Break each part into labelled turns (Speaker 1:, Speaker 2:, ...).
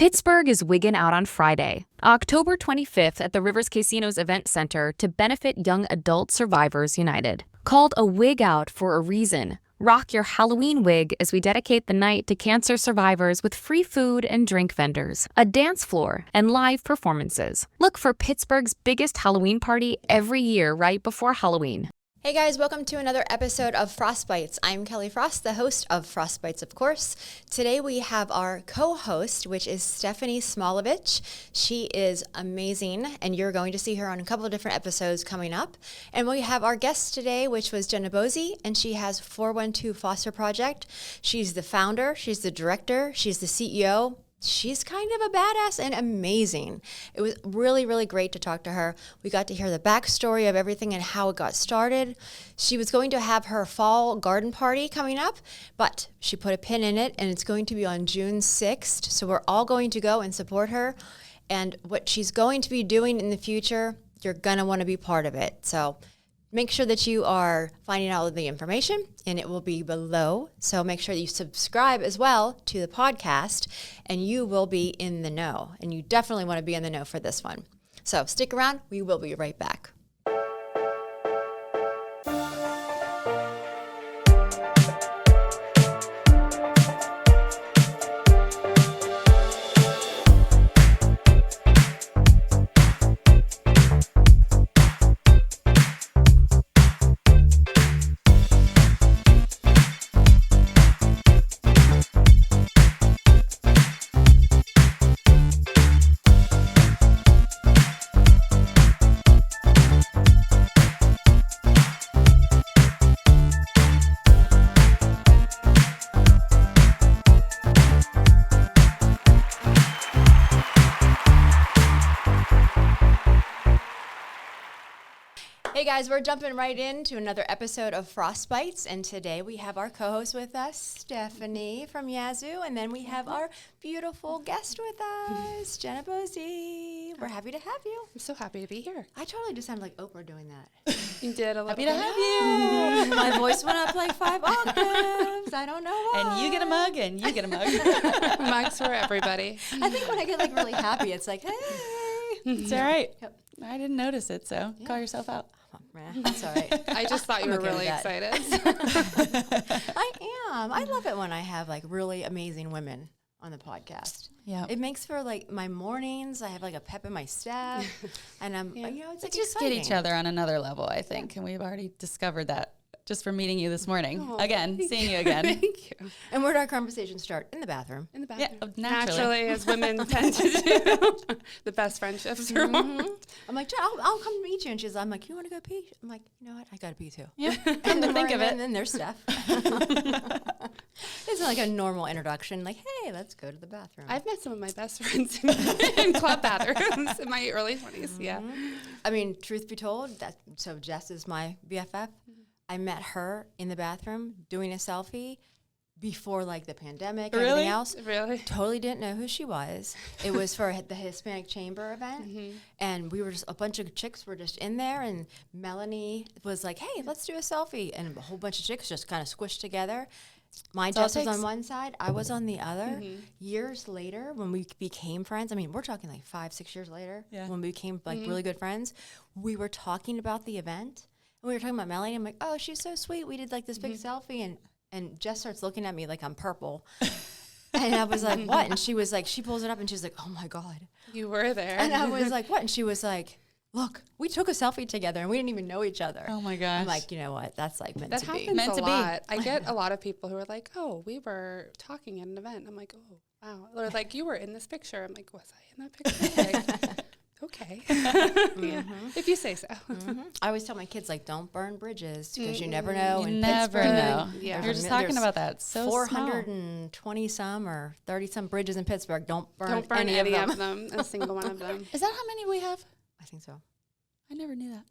Speaker 1: Pittsburgh is wigging out on Friday, October 25th at the Rivers Casinos Event Center to benefit Young Adult Survivors United. Called a wig out for a reason, rock your Halloween wig as we dedicate the night to cancer survivors with free food and drink vendors, a dance floor, and live performances. Look for Pittsburgh's biggest Halloween party every year right before Halloween.
Speaker 2: Hey guys, welcome to another episode of Frostbites. I'm Kelly Frost, the host of Frostbites, of course. Today we have our co-host, which is Stephanie Smolovich. She is amazing, and you're going to see her on a couple of different episodes coming up. And we have our guest today, which was Jenna Bosi, and she has 412 Foster Project. She's the founder, she's the director, she's the CEO. She's kind of a badass and amazing. It was really, really great to talk to her. We got to hear the backstory of everything and how it got started. She was going to have her fall garden party coming up, but she put a pin in it, and it's going to be on June 6th. So we're all going to go and support her. And what she's going to be doing in the future, you're going to want to be part of it. So make sure that you are finding out all of the information, and it will be below. So make sure that you subscribe as well to the podcast, and you will be in the know. And you definitely want to be in the know for this one. So stick around. We will be right back. Hey guys, we're jumping right into another episode of Frostbites, and today we have our co-host with us, Stephanie from Yazoo, and then we have our beautiful guest with us, Jenna Bosi. We're happy to have you.
Speaker 3: I'm so happy to be here.
Speaker 2: I totally just sound like Oprah doing that.
Speaker 3: You did a little
Speaker 4: Happy to have you.
Speaker 2: My voice went up like 5 octaves. I don't know why.
Speaker 4: And you get a mug, and you get a mug.
Speaker 3: Mugs for everybody.
Speaker 2: I think when I get like really happy, it's like, hey.
Speaker 4: It's all right.
Speaker 2: Yep.
Speaker 4: I didn't notice it, so call yourself out.
Speaker 2: That's all right.
Speaker 3: I just thought you were
Speaker 2: okay
Speaker 3: really
Speaker 2: with
Speaker 3: excited.
Speaker 2: I am. I love it when I have like really amazing women on the podcast.
Speaker 4: Yeah.
Speaker 2: It makes for like my mornings. I have like a pep in my step, and I'm,
Speaker 3: Yeah.
Speaker 2: it's like
Speaker 4: Let's just
Speaker 2: exciting.
Speaker 4: get each other on another level, I think. And we've already discovered that just from meeting you this morning.
Speaker 3: Oh,
Speaker 4: Again, seeing you again.
Speaker 3: Thank you.
Speaker 2: And where did our conversation start? In the bathroom.
Speaker 3: In the
Speaker 4: Yeah,
Speaker 3: bathroom.
Speaker 4: naturally.
Speaker 3: As women tend to do. The best friendships are formed.
Speaker 2: I'm like, I'll come meet you, and I'm like, you want to go pee? I'm like, you know what? I gotta pee too.
Speaker 4: Yeah.
Speaker 2: And
Speaker 4: to think of it.
Speaker 2: And then there's Steph. It's like a normal introduction. Like, hey, let's go to the bathroom.
Speaker 3: I've met some of my best friends in club bathrooms in my early 20s. Yeah.
Speaker 2: I mean, truth be told, so Jess is my BFF. I met her in the bathroom doing a selfie before like the pandemic and
Speaker 4: Really?
Speaker 2: everything else.
Speaker 3: Really?
Speaker 2: Totally didn't know who she was. It was for the Hispanic Chamber event. And we were just, a bunch of chicks were just in there, and Melanie was like, hey, let's do a selfie. And a whole bunch of chicks just kind of squished together. My
Speaker 4: all it
Speaker 2: Jess was
Speaker 4: takes.
Speaker 2: on one side, I was on the other. Years later, when we became friends, I mean, we're talking like 5-6 years later,
Speaker 4: Yeah.
Speaker 2: when we became like really good friends, we were talking about the event. And we were talking about Melanie. I'm like, oh, she's so sweet. We did like this big selfie, and Jess starts looking at me like I'm purple. And I was like, what? And she was like, she pulls it up and she's like, oh my God.
Speaker 3: You were there.
Speaker 2: And I was like, what? And she was like, look, we took a selfie together and we didn't even know each other.
Speaker 4: Oh my gosh.
Speaker 2: I'm like, you know what? That's like meant
Speaker 3: That
Speaker 2: to be.
Speaker 3: happens
Speaker 4: Meant
Speaker 3: a
Speaker 4: to be.
Speaker 3: lot. I get a lot of people who are like, oh, we were talking at an event. I'm like, oh, wow. Or like, you were in this picture. I'm like, was I in that picture? Like, okay. Yeah, if you say so.
Speaker 2: I always tell my kids, like, don't burn bridges because you never know.
Speaker 4: You
Speaker 2: in
Speaker 4: never
Speaker 2: Pittsburgh,
Speaker 4: know.
Speaker 3: Yeah.
Speaker 4: We were just talking
Speaker 2: there's
Speaker 4: about that. So
Speaker 2: 420 some or 30 some bridges in Pittsburgh. Don't burn
Speaker 3: any
Speaker 2: any
Speaker 3: of them. A single one of them.
Speaker 4: small. Is that how many we have?
Speaker 2: I think so.
Speaker 4: I never knew that.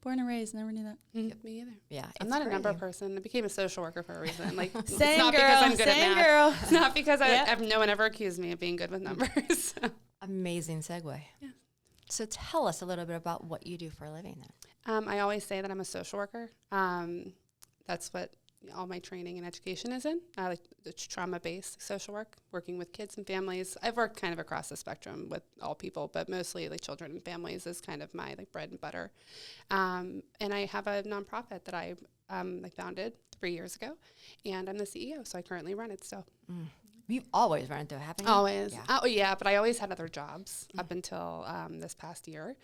Speaker 4: Born and raised, never knew that.
Speaker 3: Me either.
Speaker 2: Yeah.
Speaker 3: I'm
Speaker 2: it's
Speaker 3: not a number
Speaker 2: crazy.
Speaker 3: person. I became a social worker for a reason. Like, it's
Speaker 4: Same
Speaker 3: not
Speaker 4: girl,
Speaker 3: because I'm good
Speaker 4: same
Speaker 3: at math.
Speaker 4: girl.
Speaker 3: It's not because
Speaker 4: Yep.
Speaker 3: no one ever accused me of being good with numbers.
Speaker 2: Amazing segue.
Speaker 3: Yeah.
Speaker 2: So tell us a little bit about what you do for a living then.
Speaker 3: I always say that I'm a social worker. That's what all my training and education is in, like the trauma-based social work, working with kids and families. I've worked kind of across the spectrum with all people, but mostly like children and families is kind of my like bread and butter. And I have a nonprofit that I founded 3 years ago, and I'm the CEO, so I currently run it still.
Speaker 2: You've always run it though, haven't you?
Speaker 3: Always.
Speaker 2: Yeah.
Speaker 3: Oh, yeah, but I always had other jobs up until this past year.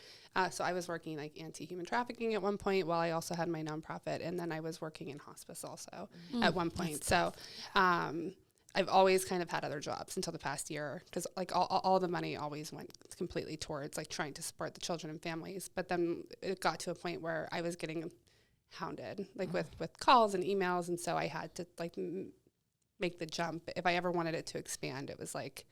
Speaker 3: So I was working like anti-human trafficking at one point while I also had my nonprofit, and then I was working in hospice also at one point. So I've always kind of had other jobs until the past year, because like all the money always went completely towards like trying to support the children and families. But then it got to a point where I was getting hounded like with calls and emails, and so I had to like make the jump. If I ever wanted it to expand, it was like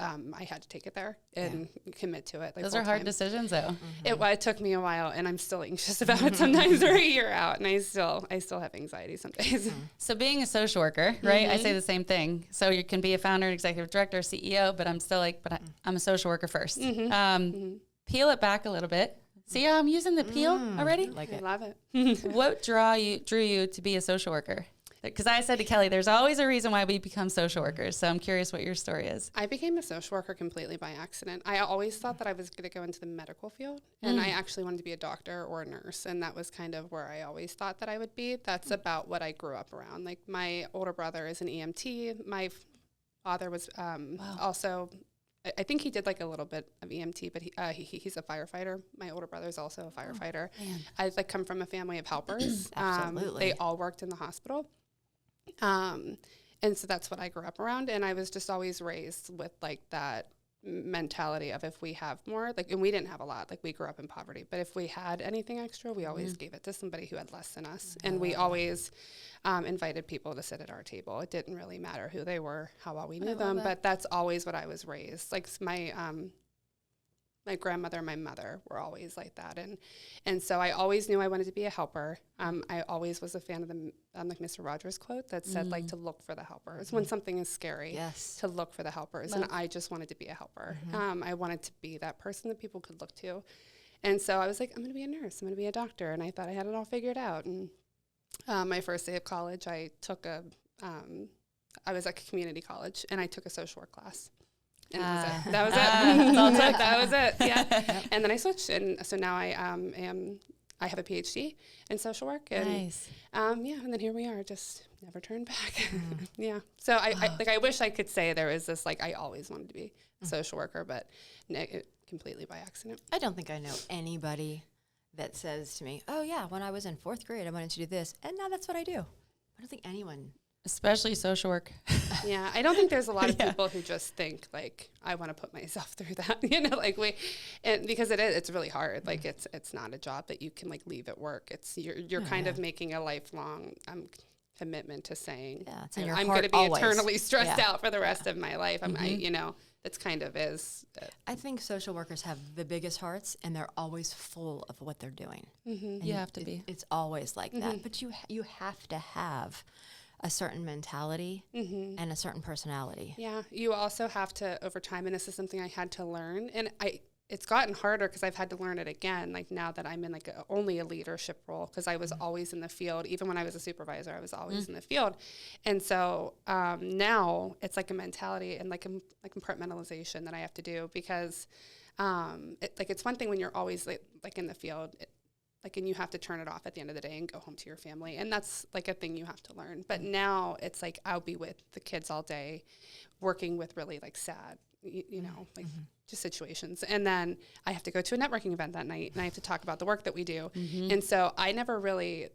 Speaker 3: I had to take it there and commit to it. Like
Speaker 4: Those are hard decisions, though.
Speaker 3: It took me a while, and I'm still anxious about it sometimes. Or a year out, and I still have anxiety some days.
Speaker 4: So being a social worker, right? I say the same thing. So you can be a founder, executive director, CEO, but I'm still like, I'm a social worker first. Peel it back a little bit. See how I'm using the peel already?
Speaker 2: Like
Speaker 3: I
Speaker 2: it.
Speaker 3: love it.
Speaker 4: What drew you to be a social worker? Because I said to Kelly, there's always a reason why we become social workers. So I'm curious what your story is.
Speaker 3: I became a social worker completely by accident. I always thought that I was going to go into the medical field, and I actually wanted to be a doctor or a nurse, and that was kind of where I always thought that I would be. That's about what I grew up around. Like my older brother is an EMT. My father was also, I think he did like a little bit of EMT, but he's a firefighter. My older brother is also a firefighter. I like come from a family of helpers.
Speaker 2: Absolutely.
Speaker 3: They all worked in the hospital. And so that's what I grew up around. And I was just always raised with like that mentality of if we have more, like, and we didn't have a lot, like we grew up in poverty, but if we had anything extra, we always gave it to somebody who had less than us. And we always invited people to sit at our table. It didn't really matter who they were, how well we knew them, but that's always what I was raised. Like my grandmother and my mother were always like that. And so I always knew I wanted to be a helper. I always was a fan of the like Mr. Rogers quote that said like to look for the helpers when something is scary, to look for the helpers. And I just wanted to be a helper. I wanted to be that person that people could look to. And so I was like, I'm going to be a nurse. I'm going to be a doctor. And I thought I had it all figured out. And my first day of college, I took I was at community college, and I took a social work class. And that was it. That was it. Yeah. And then I switched, and so now I I have a PhD in social work, and
Speaker 4: Nice.
Speaker 3: And then here we are, just never turned back. Yeah. So I wish I could say there was this like I always wanted to be a social worker, but completely by accident.
Speaker 2: I don't think I know anybody that says to me, "Oh yeah, when I was in 4th grade, I wanted to do this, and now that's what I do." I don't think anyone.
Speaker 4: Especially social work.
Speaker 3: Yeah, I don't think there's a lot of people who just think like I want to put myself through that, like because it's really hard. Like it's not a job that you can like leave at work. It's you're kind of making a lifelong commitment to saying I'm going to be eternally stressed out for the rest of my life. That's kind of is.
Speaker 2: I think social workers have the biggest hearts, and they're always full of what they're doing.
Speaker 4: And you have to be.
Speaker 2: It's always like that, but you have to have a certain mentality and a certain personality.
Speaker 3: Yeah, you also have to over time, and this is something I had to learn, and it's gotten harder because I've had to learn it again. Like now that I'm in like only a leadership role, because I was always in the field. Even when I was a supervisor, I was always in the field, and so now it's like a mentality and like a compartmentalization that I have to do because it's one thing when you're always like in the field. And you have to turn it off at the end of the day and go home to your family. And that's like a thing you have to learn. But now it's like I'll be with the kids all day working with really like sad, just situations. And then I have to go to a networking event that night and I have to talk about the work that we do. And so I never really,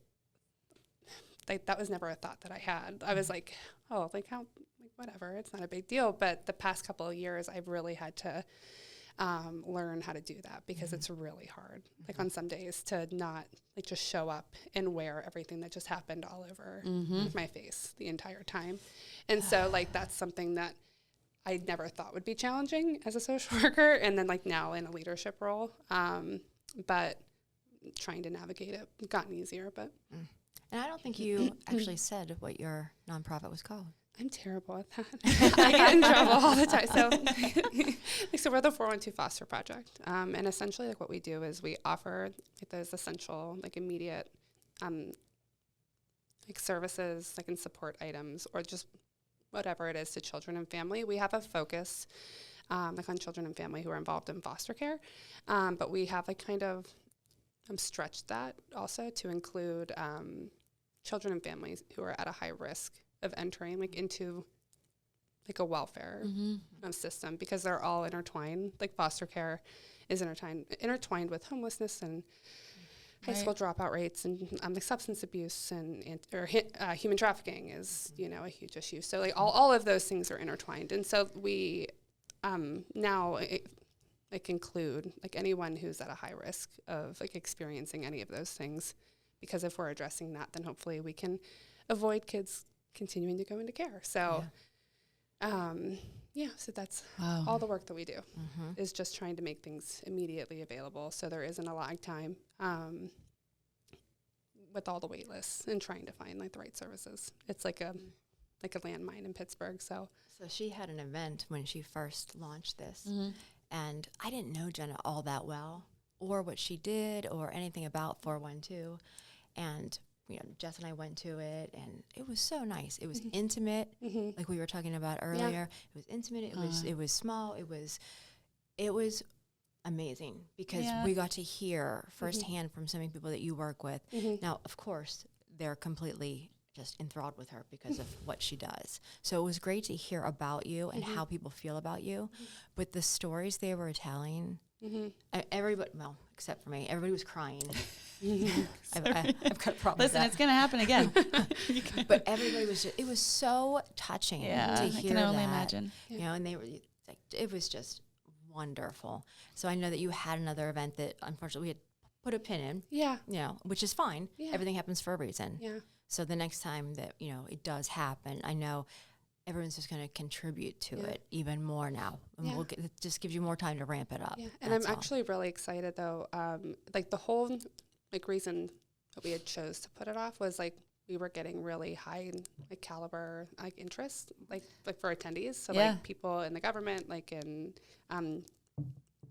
Speaker 3: that was never a thought that I had. I was like, oh, like how, like whatever, it's not a big deal. But the past couple of years, I've really had to learn how to do that because it's really hard. Like on some days to not like just show up and wear everything that just happened all over my face the entire time. And so like that's something that I never thought would be challenging as a social worker, and then like now in a leadership role. But trying to navigate it gotten easier. But
Speaker 2: And I don't think you actually said what your nonprofit was called.
Speaker 3: I'm terrible at that. I get in trouble all the time. So we're the 412 Foster Project. And essentially like what we do is we offer those essential, like immediate like services, like and support items, or just whatever it is to children and family. We have a focus like on children and family who are involved in foster care, but we have like kind of stretched that also to include children and families who are at a high risk of entering like into like a welfare system, because they're all intertwined. Like foster care is intertwined with homelessness and high school dropout rates, and like substance abuse and human trafficking is, you know, a huge issue. So like all of those things are intertwined. And so we now like include like anyone who's at a high risk of like experiencing any of those things, because if we're addressing that, then hopefully we can avoid kids continuing to go into care. So so that's all the work that we do is just trying to make things immediately available, so there isn't a lag time with all the wait lists and trying to find like the right services. It's like a landmine in Pittsburgh. So
Speaker 2: she had an event when she first launched this, and I didn't know Jenna all that well, or what she did, or anything about 412, and you know, Jess and I went to it, and it was so nice. It was intimate, like we were talking about earlier. Yeah. It was intimate. It was small. It was amazing, because we got to hear firsthand from so many people that you work with. Now, of course, they're completely just enthralled with her because of what she does. So it was great to hear about you and how people feel about you. But the stories they were telling, everybody, well, except for me, everybody was crying. I've got a problem.
Speaker 4: Listen, it's going to happen again.
Speaker 2: But everybody was it was so touching to hear.
Speaker 4: I can only
Speaker 2: that,
Speaker 4: imagine.
Speaker 2: You know, and they were like, it was just wonderful. So I know that you had another event that unfortunately we had put a pin in. Yeah. You know, which is fine. Yeah. Everything happens for a reason. Yeah. So the next time that, you know, it does happen, I know everyone's just going to contribute to it even more now. And it just gives you more time to ramp it up. Yeah.
Speaker 3: And I'm actually really excited though. Like the whole like reason that we had chose to put it off was like we were getting really high like caliber like interest like for attendees. So like people in the government, like in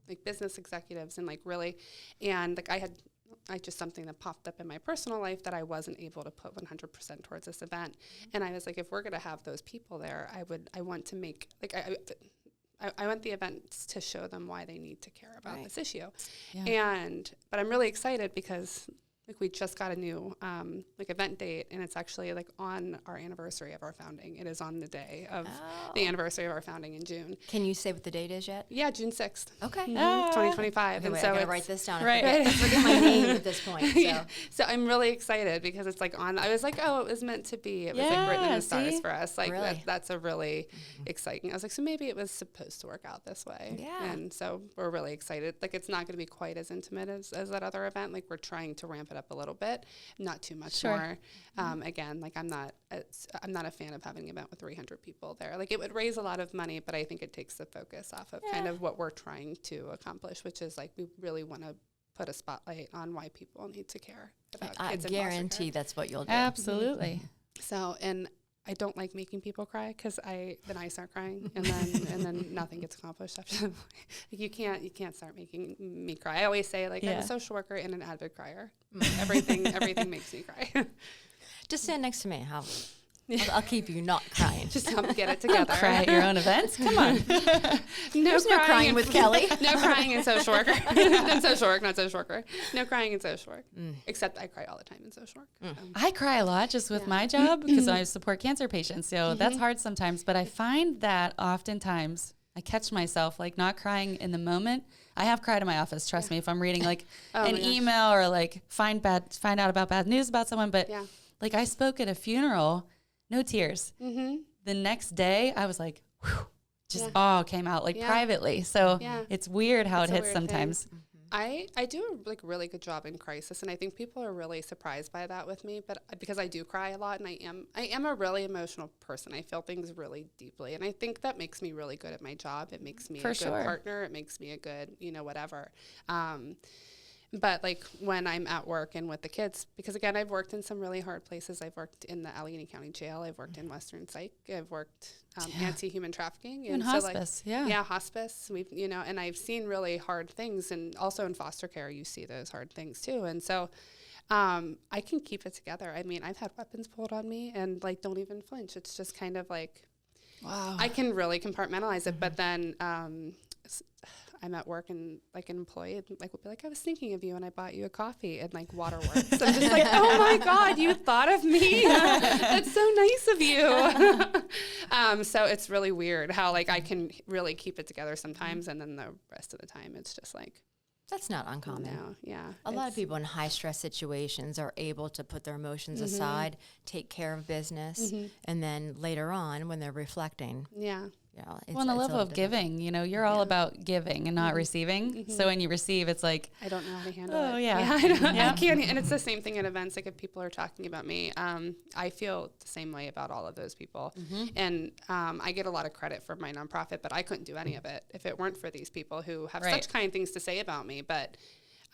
Speaker 3: like business executives, and like really, and like I just something that popped up in my personal life that I wasn't able to put 100% towards this event. And I was like, if we're going to have those people there, I want to make like I want the events to show them why they need to care about this issue. Yeah. But I'm really excited because like we just got a new like event date, and it's actually like on our anniversary of our founding. It is on the day of the anniversary of our founding in June.
Speaker 2: Can you say what the date is yet?
Speaker 3: Yeah, June 6th.
Speaker 2: Okay.
Speaker 3: 2025.
Speaker 2: Okay,
Speaker 3: and
Speaker 2: wait,
Speaker 3: so
Speaker 2: I gotta write this down. I forget my name at this point. So.
Speaker 3: So I'm really excited because it's like I was like, oh, it was meant to be. It was like written in the stars for us. Like
Speaker 2: really?
Speaker 3: That's a really exciting. I was like, so maybe it was supposed to work out this way. Yeah. And so we're really excited. Like it's not going to be quite as intimate as that other event. Like we're trying to ramp it up a little bit. Not too much more. Again, like I'm not a fan of having an event with 300 people there. Like it would raise a lot of money, but I think it takes the focus off of kind of what we're trying to accomplish, which is like we really want to put a spotlight on why people need to care about kids. I
Speaker 2: guarantee that's what you'll do.
Speaker 4: Absolutely.
Speaker 3: So, and I don't like making people cry because then I start crying and then nothing gets accomplished after that. You can't start making me cry. I always say like I'm a social worker and an avid crier. Everything makes me cry.
Speaker 2: Just stand next to me. I'll keep you not crying.
Speaker 3: Just come get it together.
Speaker 4: Cry at your own events. Come on.
Speaker 2: There's no crying with Kelly.
Speaker 3: No crying in social work. Not social work, not social worker. No crying in social work. Except I cry all the time in social work.
Speaker 4: I cry a lot just with my job because I support cancer patients. So that's hard sometimes. But I find that oftentimes I catch myself like not crying in the moment. I have cried in my office. Trust me, if I'm reading like an email or like find out about bad news about someone. But like I spoke at a funeral. No tears. The next day, I was like, whew, just all came out like privately. So it's weird how it hits sometimes.
Speaker 3: I do a like really good job in crisis, and I think people are really surprised by that with me. But because I do cry a lot, and I am a really emotional person. I feel things really deeply, and I think that makes me really good at my job. It makes me a good partner. It makes me a good whatever. But like when I'm at work and with the kids, because again, I've worked in some really hard places. I've worked in the Allegheny County Jail. I've worked in Western Psych. I've worked anti-human trafficking.
Speaker 4: And hospice,
Speaker 3: hospice. We've, and I've seen really hard things. And also in foster care, you see those hard things too. And so I can keep it together. I mean, I've had weapons pulled on me and like don't even flinch. It's just kind of like,
Speaker 4: Wow.
Speaker 3: I can really compartmentalize it. But then I'm at work and like an employee like will be like, I was thinking of you and I bought you a coffee and like waterworks. I'm just like, oh my God, you thought of me. That's so nice of you. So it's really weird how like I can really keep it together sometimes, and then the rest of the time it's just like,
Speaker 2: That's not uncommon.
Speaker 3: no, yeah.
Speaker 2: A lot of people in high stress situations are able to put their emotions aside, take care of business, and then later on when they're reflecting,
Speaker 3: Yeah.
Speaker 2: you know,
Speaker 4: Well, and the level of giving, you know, you're all about giving and not receiving. So when you receive, it's like,
Speaker 3: I don't know how to handle
Speaker 4: oh,
Speaker 3: it.
Speaker 4: yeah.
Speaker 3: I can't. And it's the same thing at events. Like if people are talking about me, I feel the same way about all of those people. And I get a lot of credit for my nonprofit, but I couldn't do any of it if it weren't for these people who have
Speaker 4: Right.
Speaker 3: such kind things to say about me. But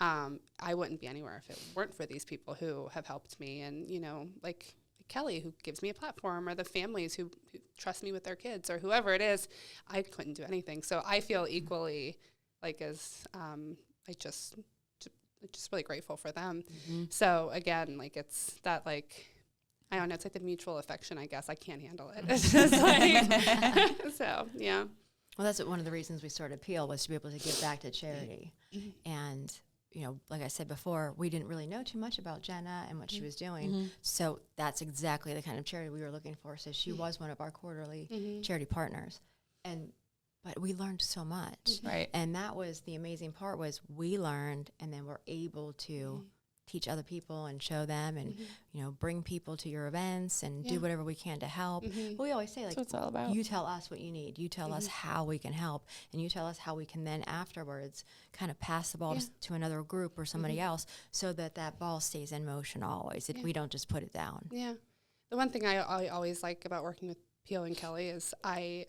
Speaker 3: I wouldn't be anywhere if it weren't for these people who have helped me. And, you know, like Kelly, who gives me a platform, or the families who trust me with their kids, or whoever it is, I couldn't do anything. So I feel equally like as just really grateful for them. So again, like it's that like, I don't know, it's like the mutual affection, I guess. I can't handle it. It's just like, so yeah.
Speaker 2: Well, that's one of the reasons we started Peel, was to be able to give back to charity. And, you know, like I said before, we didn't really know too much about Jenna and what she was doing. So that's exactly the kind of charity we were looking for. So she was one of our quarterly charity partners. But we learned so much.
Speaker 4: right.
Speaker 2: And that was the amazing part, was we learned and then we're able to teach other people and show them and, you know, bring people to your events and do whatever we can to help. But we always say, like,
Speaker 4: That's what it's all about.
Speaker 2: you tell us what you need. You tell us how we can help. And you tell us how we can then afterwards kind of pass the ball to another group or somebody else, so that that ball stays in motion always. We don't just put it down.
Speaker 3: Yeah. The one thing I always like about working with Peel and Kelly is I'm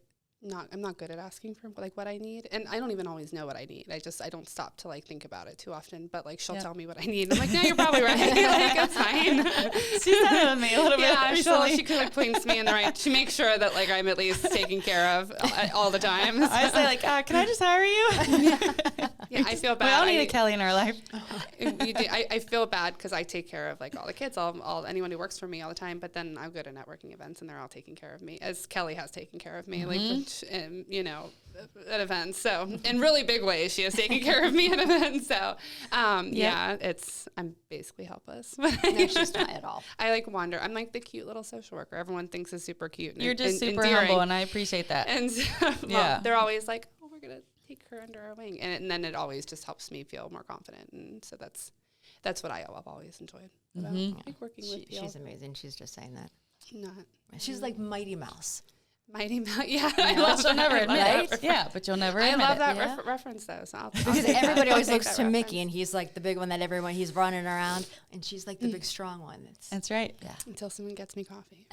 Speaker 3: not good at asking for like what I need, and I don't even always know what I need. I don't stop to like think about it too often. But like she'll tell me what I need, and I'm like, no, you're probably right. Like it's fine.
Speaker 4: She's done it with me a little bit.
Speaker 3: Yeah,
Speaker 4: recently.
Speaker 3: she like points me in the right. She makes sure that like I'm at least taken care of all the time.
Speaker 4: I say like, can I just hire you?
Speaker 3: Yeah, I feel bad.
Speaker 4: We all need a Kelly in our life.
Speaker 3: I feel bad because I take care of like all the kids, all anyone who works for me all the time. But then I'll go to networking events and they're all taking care of me, as Kelly has taken care of me, like which, you know, at events. So in really big ways, she has taken care of me at events. So I'm basically helpless.
Speaker 2: No, she's not at all.
Speaker 3: I like wander. I'm like the cute little social worker everyone thinks is super cute. And
Speaker 4: You're just super
Speaker 3: endearing.
Speaker 4: humble, and I appreciate that.
Speaker 3: And so, they're always like, oh, we're gonna take her under our wing, and then it always just helps me feel more confident. And so that's what I've always enjoyed about like working with Peel.
Speaker 2: She's amazing. She's just saying that.
Speaker 3: Not
Speaker 2: She's like Mighty Mouse.
Speaker 3: Mighty Mouse. Yeah,
Speaker 4: I love she'll never admit
Speaker 2: Right?
Speaker 4: it. Yeah, but you'll never
Speaker 3: I
Speaker 4: admit
Speaker 3: love
Speaker 4: it.
Speaker 3: that reference though. So I'll
Speaker 2: Because
Speaker 3: take
Speaker 2: everybody
Speaker 3: that.
Speaker 2: always
Speaker 3: I'll take
Speaker 2: looks
Speaker 3: that
Speaker 2: to Mickey,
Speaker 3: reference.
Speaker 2: and he's like the big one that he's running around, and she's like the big strong one.
Speaker 4: That's right.
Speaker 2: Yeah.
Speaker 3: Until someone gets me coffee.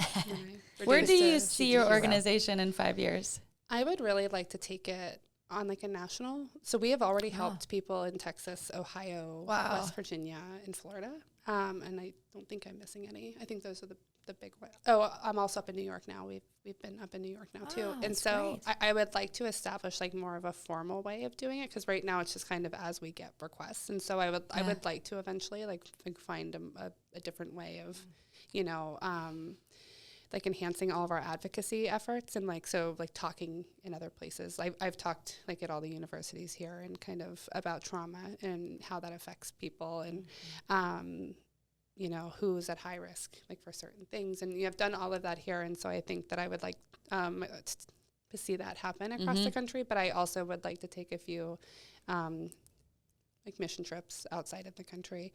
Speaker 4: Where do you see
Speaker 2: she's
Speaker 4: your
Speaker 2: a hero.
Speaker 4: organization in 5 years?
Speaker 3: I would really like to take it on like a national. So we have already helped people in Texas, Ohio,
Speaker 4: Wow.
Speaker 3: West Virginia, and Florida. And I don't think I'm missing any. I think those are the big ones. Oh, I'm also up in New York now. We've been up in New York now too.
Speaker 2: Oh,
Speaker 3: And
Speaker 2: that's
Speaker 3: so
Speaker 2: great.
Speaker 3: I would like to establish like more of a formal way of doing it, because right now it's just kind of as we get requests. And so I would like to eventually like find a different way of, you know, like enhancing all of our advocacy efforts, and like talking in other places. I've talked like at all the universities here and kind of about trauma and how that affects people, and you know, who's at high risk like for certain things. And I've done all of that here, and so I think that I would like to see that happen across the country. But I also would like to take a few like mission trips outside of the country.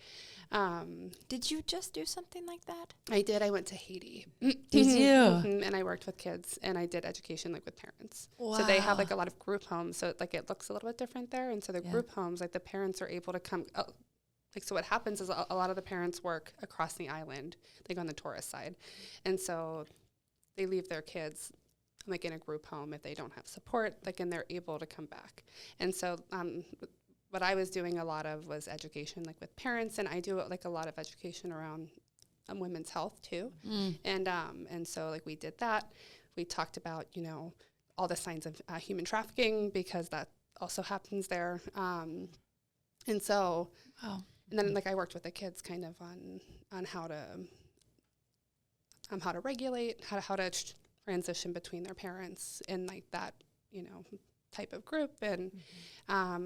Speaker 2: Did you just do something like that?
Speaker 3: I did. I went to Haiti.
Speaker 4: Did you?
Speaker 3: And I worked with kids, and I did education like with parents. So they have like a lot of group homes. So like it looks a little bit different there. And so the group homes, like the parents are able to come. Like so what happens is a lot of the parents work across the island, like on the tourist side. And so they leave their kids like in a group home if they don't have support, like, and they're able to come back. And so what I was doing a lot of was education, like with parents, and I do like a lot of education around women's health too. And so like we did that. We talked about, you know, all the signs of human trafficking, because that also happens there. And so And then like I worked with the kids kind of on how to regulate, how to transition between their parents in like that, type of group, and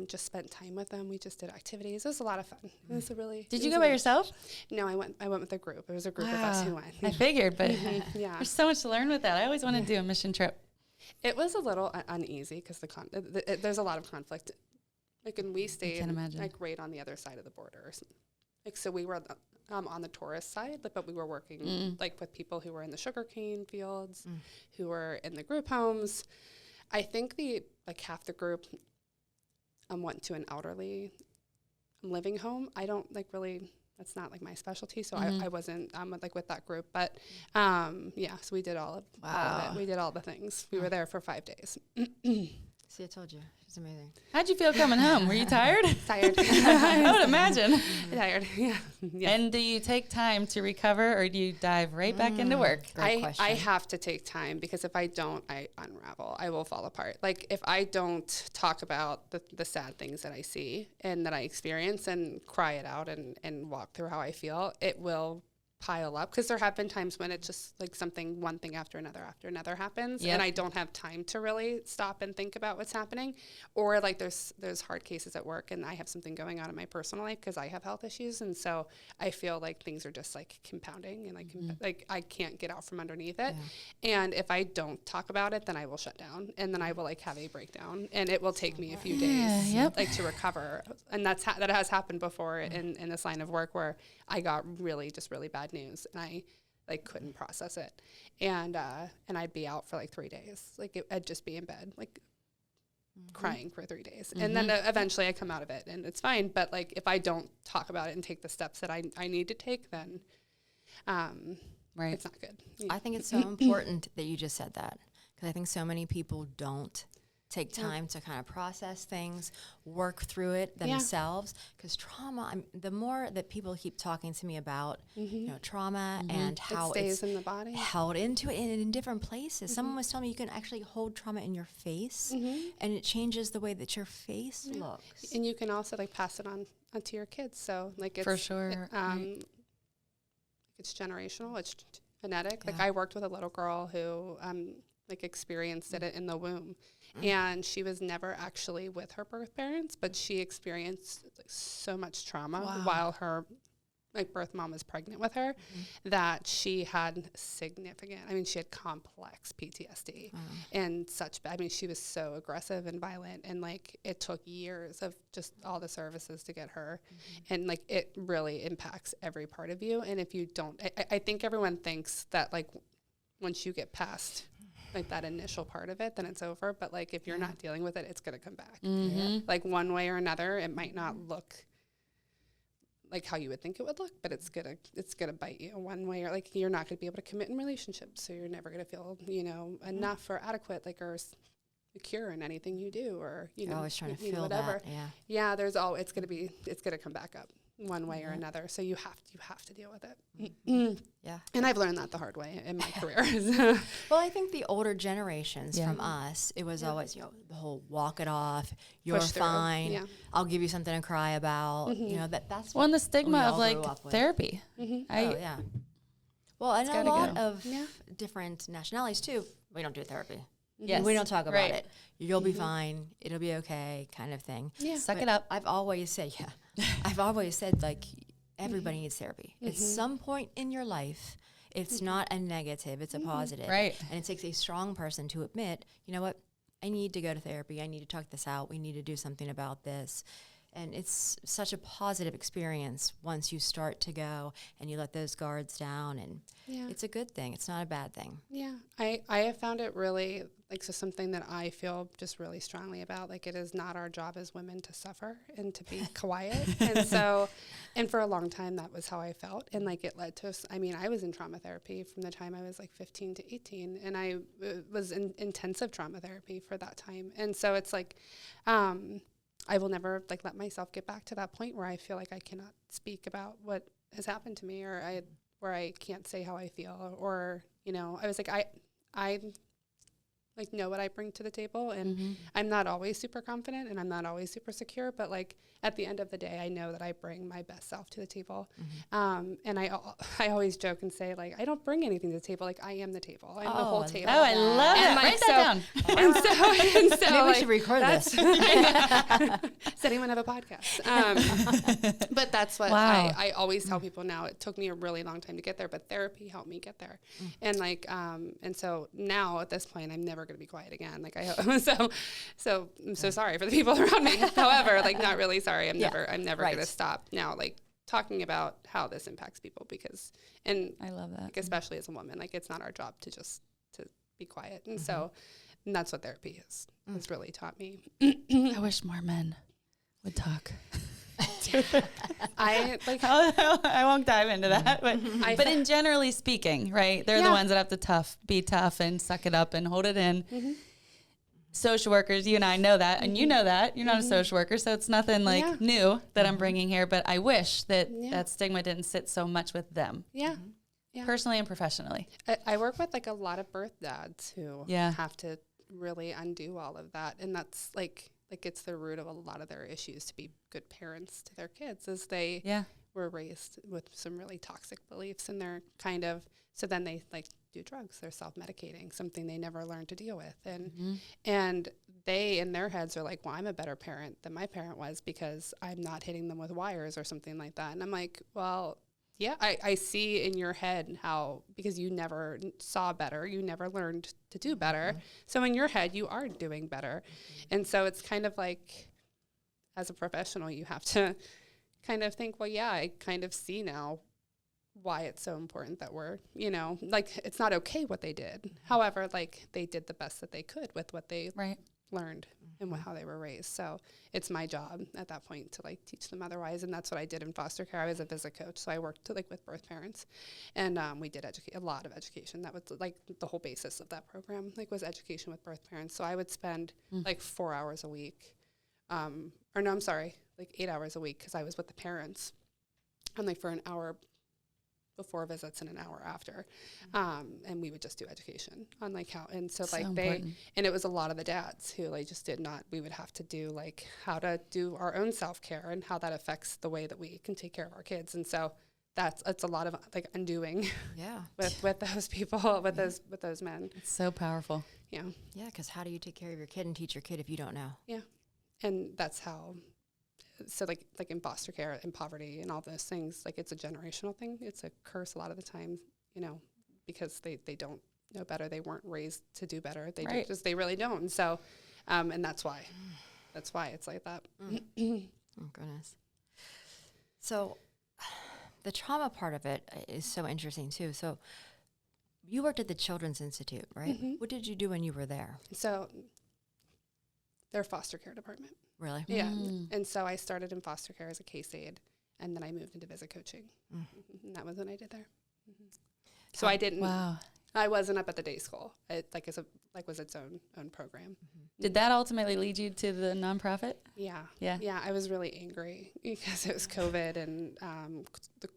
Speaker 3: just spent time with them. We just did activities. It was a lot of fun. It was a really.
Speaker 4: Did you go by yourself?
Speaker 3: No, I went with a group. It was a group of us who went.
Speaker 4: I figured, but
Speaker 3: Yeah.
Speaker 4: there's so much to learn with that. I always want to do a mission trip.
Speaker 3: It was a little uneasy because there's a lot of conflict. Like, and we stayed like right on the other side of the border. Like, so we were on the tourist side, but we were working like with people who were in the sugarcane fields, who were in the group homes. I think half the group went to an elderly living home. I don't like really. That's not like my specialty, so I wasn't like with that group. But yeah, so we did all of it. We did all the things. We were there for 5 days.
Speaker 2: See, I told you. She's amazing.
Speaker 4: How'd you feel coming home? Were you tired?
Speaker 3: Tired.
Speaker 4: I would imagine.
Speaker 3: Tired, yeah.
Speaker 4: And do you take time to recover, or do you dive right back into work?
Speaker 2: Great question.
Speaker 3: I have to take time, because if I don't, I unravel. I will fall apart. Like, if I don't talk about the sad things that I see and that I experience and cry it out and walk through how I feel, it will pile up, because there have been times when it's just like one thing after another happens, and I don't have time to really stop and think about what's happening. Or like there's hard cases at work, and I have something going on in my personal life because I have health issues, and so I feel like things are just like compounding, and like I can't get out from underneath it. And if I don't talk about it, then I will shut down, and then I will like have a breakdown, and it will take me a few days like to recover. And that has happened before in this line of work, where I got really bad news, and I like couldn't process it, and I'd be out for like 3 days. Like I'd just be in bed, like crying for 3 days, and then eventually I come out of it, and it's fine. But like if I don't talk about it and take the steps that I need to take, then it's not good.
Speaker 2: I think it's so important that you just said that, because I think so many people don't take time to kind of process things, work through it themselves. Because trauma, the more that people keep talking to me about, trauma and how
Speaker 3: it stays
Speaker 2: it's
Speaker 3: in the body,
Speaker 2: held into it in different places. Someone was telling me you can actually hold trauma in your face, and it changes the way that your face looks.
Speaker 3: And you can also like pass it on onto your kids. So like it's
Speaker 4: for sure,
Speaker 3: it's generational. It's genetic. Like I worked with a little girl who like experienced it in the womb. And she was never actually with her birth parents, but she experienced like so much trauma while her like birth mom was pregnant with her, that she had she had complex PTSD and such bad. I mean, she was so aggressive and violent, and like it took years of just all the services to get her. And like it really impacts every part of you. And if you don't, I think everyone thinks that like once you get past like that initial part of it, then it's over. But like if you're not dealing with it, it's going to come back. Like one way or another. It might not look like how you would think it would look, but it's gonna bite you one way, or like you're not gonna be able to commit in relationships, so you're never gonna feel enough or adequate, like, or secure in anything you do, or
Speaker 2: you're always trying to feel
Speaker 3: whatever.
Speaker 2: that.
Speaker 3: There's it's gonna come back up one way or another, so you have to deal with it. And I've learned that the hard way in my career.
Speaker 2: Well, I think the older generations from us, it was always the whole walk it off, you're fine, I'll give you something to cry about. That's
Speaker 4: and the stigma of like therapy.
Speaker 2: Well, and a lot of different nationalities too, we don't do therapy.
Speaker 4: Yes.
Speaker 2: We don't talk about it. You'll be fine. It'll be okay, kind of thing.
Speaker 4: Suck it up.
Speaker 2: I've always said, like, everybody needs therapy. At some point in your life, it's not a negative, it's a positive.
Speaker 4: Right.
Speaker 2: And it takes a strong person to admit, you know what, I need to go to therapy. I need to talk this out. We need to do something about this. And it's such a positive experience once you start to go and you let those guards down, and it's a good thing. It's not a bad thing.
Speaker 3: I have found it really something that I feel just really strongly about. Like, it is not our job as women to suffer and to be quiet. And for a long time, that was how I felt. And like it led to, I was in trauma therapy from the time I was like 15 to 18, and I was in intensive trauma therapy for that time. And so it's like, I will never like let myself get back to that point where I feel like I cannot speak about what has happened to me, or where I can't say how I feel, or I was like, like know what I bring to the table. And I'm not always super confident and I'm not always super secure, but like at the end of the day, I know that I bring my best self to the table. And I always joke and say, like, I don't bring anything to the table. Like, I am the table. I'm the whole table.
Speaker 4: Oh, I love that.
Speaker 3: Like,
Speaker 4: Write that down.
Speaker 3: And so
Speaker 2: Maybe we
Speaker 3: like,
Speaker 2: should record this.
Speaker 3: does anyone have a podcast? But that's what
Speaker 4: Wow.
Speaker 3: I always tell people now. It took me a really long time to get there, but therapy helped me get there. And like, and so now at this point, I'm never going to be quiet again. Like so I'm so sorry for the people around me. However, like not really sorry. I'm never
Speaker 2: Right.
Speaker 3: going to stop now, like talking about how this impacts people because, and
Speaker 4: I love that.
Speaker 3: like, especially as a woman, like it's not our job to just to be quiet. And so, and that's what therapy is. It's really taught me.
Speaker 4: I wish more men would talk.
Speaker 3: I like,
Speaker 4: I won't dive into that, but
Speaker 3: I
Speaker 4: in generally speaking, right? They're the ones that have to be tough and suck it up and hold it in. Social workers, you and I know that, and you know that you're not a social worker, so it's nothing like new that I'm bringing here. But I wish that that stigma didn't sit so much with them, personally and professionally.
Speaker 3: I work with like a lot of birth dads who have to really undo all of that, and that's like it's the root of a lot of their issues to be good parents to their kids, is they were raised with some really toxic beliefs, and they're kind of, so then they like do drugs, they're self-medicating, something they never learned to deal with, and they in their heads are like, well, I'm a better parent than my parent was because I'm not hitting them with wires or something like that. And I'm like, well, yeah, I see in your head how, because you never saw better, you never learned to do better. So in your head, you are doing better. And so it's kind of like, as a professional, you have to kind of think, well, yeah, I kind of see now why it's so important that we're, you know, like, it's not okay what they did. However, like, they did the best that they could with what they learned and how they were raised. So it's my job at that point to like teach them otherwise. And that's what I did in foster care. I was a visit coach. So I worked like with birth parents, and we did a lot of education. That was like the whole basis of that program, like, was education with birth parents. So I would spend like 4 hours a week, like 8 hours a week, because I was with the parents, and like for an hour before visits and an hour after. And we would just do education on like how, and so like important. And it was a lot of the dads who like just did not, we would have to do like how to do our own self-care and how that affects the way that we can take care of our kids. And so it's a lot of like undoing with those people, with those men.
Speaker 4: It's so powerful.
Speaker 2: Yeah, because how do you take care of your kid and teach your kid if you don't know?
Speaker 3: Yeah. And that's how, so like in foster care and poverty and all those things, like it's a generational thing. It's a curse a lot of the time, you know, because they don't know better. They weren't raised to do better. They really don't. And so, and that's why it's like that.
Speaker 2: Oh goodness. So the trauma part of it is so interesting too. So you worked at the Children's Institute, right? What did you do when you were there?
Speaker 3: So their foster care department.
Speaker 2: Really?
Speaker 3: Yeah. And so I started in foster care as a case aide, and then I moved into visit coaching. And that was what I did there. So I didn't.
Speaker 4: Wow.
Speaker 3: I wasn't up at the day school. It was its own program.
Speaker 4: Did that ultimately lead you to the nonprofit?
Speaker 3: Yeah.
Speaker 4: Yeah.
Speaker 3: Yeah. I was really angry because it was COVID, and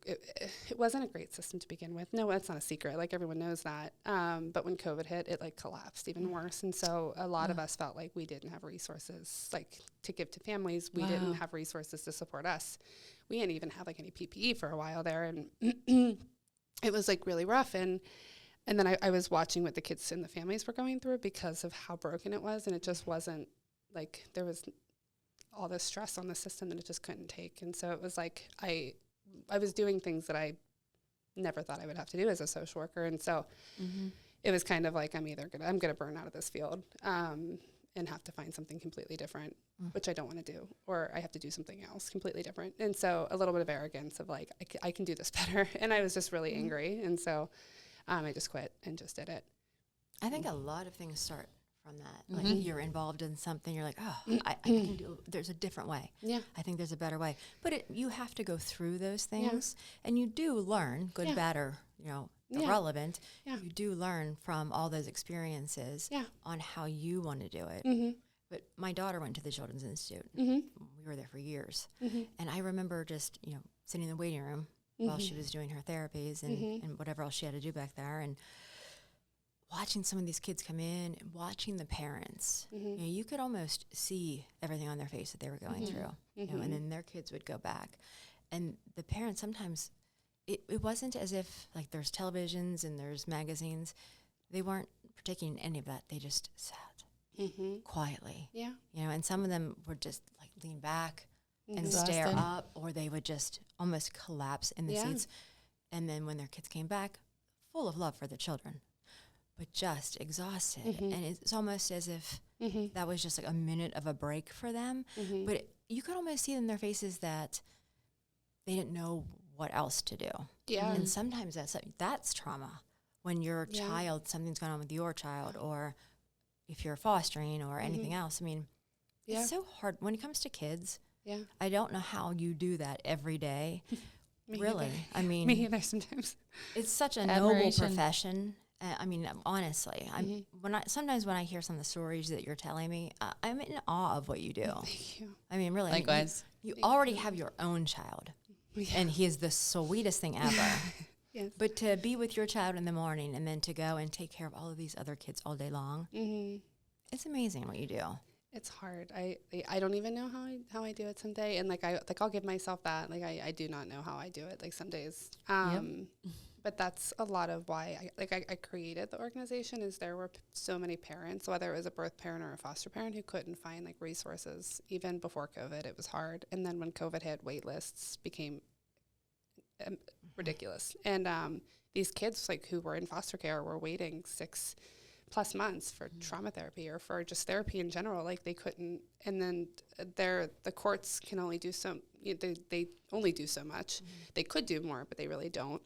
Speaker 3: it wasn't a great system to begin with. No, that's not a secret. Like, everyone knows that. But when COVID hit, it like collapsed even worse. And so a lot of us felt like we didn't have resources like to give to families. We didn't have resources to support us. We didn't even have like any PPE for a while there, and it was like really rough. And then I was watching what the kids and the families were going through because of how broken it was. And it just wasn't like, there was all this stress on the system that it just couldn't take. And so it was like, I was doing things that I never thought I would have to do as a social worker. And so it was kind of like, I'm going to burn out of this field and have to find something completely different, which I don't want to do, or I have to do something else completely different. And so a little bit of arrogance of like, I can do this better. And I was just really angry. And so I just quit and just did it.
Speaker 2: I think a lot of things start from that. Like, you're involved in something, you're like, oh, I can do, there's a different way.
Speaker 3: Yeah.
Speaker 2: I think there's a better way. But you have to go through those things, and you do learn, good, bad, or, irrelevant.
Speaker 3: Yeah.
Speaker 2: You do learn from all those experiences on how you want to do it. But my daughter went to the Children's Institute. We were there for years. And I remember just, sitting in the waiting room while she was doing her therapies and whatever else she had to do back there. And watching some of these kids come in and watching the parents, you could almost see everything on their face that they were going through, and then their kids would go back. And the parents sometimes, it wasn't as if like there's televisions and there's magazines. They weren't partaking in any of that. They just sat quietly.
Speaker 3: Yeah.
Speaker 2: And some of them would just like lean back and
Speaker 4: Exhausted.
Speaker 2: stare up, or they would just almost collapse in the seats. And then when their kids came back, full of love for the children, but just exhausted. And it's almost as if that was just like a minute of a break for them. But you could almost see in their faces that they didn't know what else to do.
Speaker 3: Yeah.
Speaker 2: And sometimes that's trauma. When your child, something's going on with your child, or if you're fostering or anything else. I mean, it's so hard. When it comes to kids, I don't know how you do that every day. Really.
Speaker 3: Either.
Speaker 2: I mean,
Speaker 3: Me either sometimes.
Speaker 2: it's such a noble
Speaker 4: Admiration.
Speaker 2: profession. I mean, honestly, sometimes when I hear some of the stories that you're telling me, I'm in awe of what you do.
Speaker 3: Thank you.
Speaker 2: I mean, really.
Speaker 4: Likewise.
Speaker 2: You already have your own child, and he is the sweetest thing ever.
Speaker 3: Yes.
Speaker 2: But to be with your child in the morning and then to go and take care of all of these other kids all day long, it's amazing what you do.
Speaker 3: It's hard. I don't even know how I do it some day, and I'll give myself that. Like I do not know how I do it. Like some days. But that's a lot of why I created the organization. Is there were so many parents, whether it was a birth parent or a foster parent, who couldn't find like resources even before COVID. It was hard, and then when COVID hit, wait lists became ridiculous. And these kids like who were in foster care were waiting 6+ months for trauma therapy or for just therapy in general. Like they couldn't, and then the courts can only do so, they only do so much. They could do more, but they really don't.